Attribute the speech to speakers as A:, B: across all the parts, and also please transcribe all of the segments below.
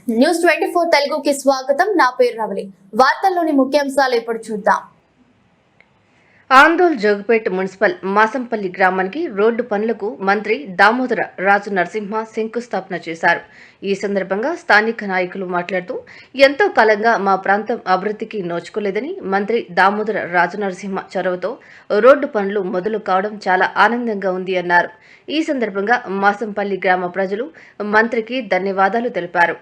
A: News 24 తెలుగుకి స్వాగతం. నా పేరు రవలి. వార్తల్లోని ముఖ్యాంశాలు ఇప్పుడు చూద్దాం.
B: ఆందోళ్ జోగిపేట్ మున్సిపల్ మాసంపల్లి గ్రామానికి రోడ్డు పనులకు మంత్రి దామోదర రాజు నరసింహ శంకుస్థాపన చేశారు. ఈ సందర్భంగా స్థానిక నాయకులు మాట్లాడుతూ ఎంతో కాలంగా మా ప్రాంతం అభివృద్ధికి నోచుకోలేదని, మంత్రి దామోదర రాజు నరసింహ చొరవతో రోడ్డు పనులు మొదలు కావడం చాలా ఆనందంగా ఉంది అన్నారు. ఈ సందర్భంగా మాసంపల్లి గ్రామ ప్రజలు మంత్రికి ధన్యవాదాలు తెలిపారు.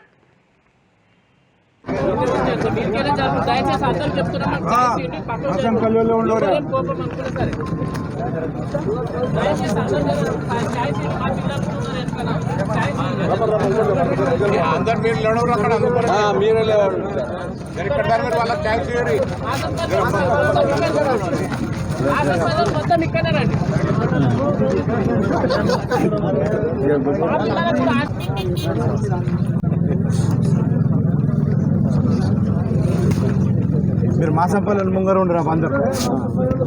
C: మీరు మాసంపల్లి ముంగర ఉండరు అందరు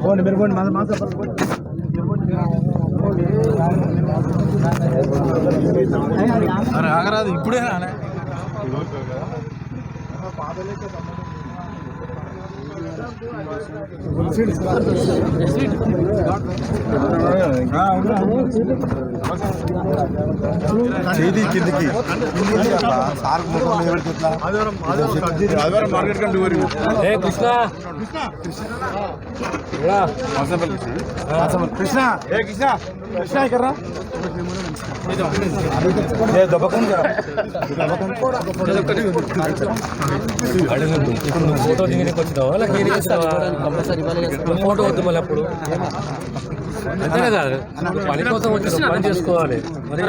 C: పోండి, మీరు పోండి మాసంపల్లి ఆగరాదు ఇప్పుడే చేతి కిందికి ఆదివారం మార్కెట్ కంటే కృష్ణ కృష్ణ కృష్ణ కృష్ణ ఇక్కడ
D: ఫోటో దిగడానికి వచ్చినావా ఫోటో వద్దు మళ్ళీ అప్పుడు అంతేనే కాదు, పని కోసం వచ్చిన పని చేసుకోవాలి. మరి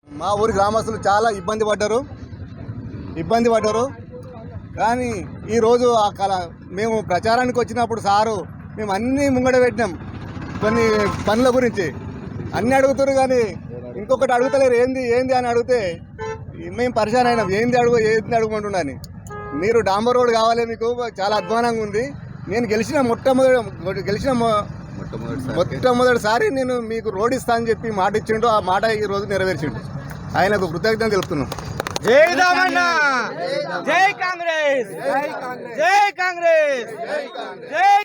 C: మా ఊరి గ్రామస్తులు చాలా ఇబ్బంది పడ్డారు. కానీ ఈరోజు మేము ప్రచారానికి వచ్చినప్పుడు సారు మేము అన్నీ ముంగడ పెట్టినాం. కొన్ని పనుల గురించి అన్నీ అడుగుతారు, కానీ ఇంకొకటి అడుగుతలేరు. ఏంది అని అడిగితే మేము పరిశాన్ అయినాం. ఏంది అడుగుకుంటున్నాను. మీరు డాంబర్ రోడ్ కావాలి, మీకు చాలా అధ్వానంగా ఉంది. నేను గెలిచిన మొట్టమొదటిసారి నేను మీకు రోడ్ ఇస్తా అని చెప్పి మాట ఇచ్చిండు. ఆ మాట ఈరోజు నెరవేర్చిండు. ఆయనకు కృతజ్ఞత తెలుపుతున్నాం.
E: జై దామన్న, జై కాంగ్రెస్, జై కాంగ్రెస్, జై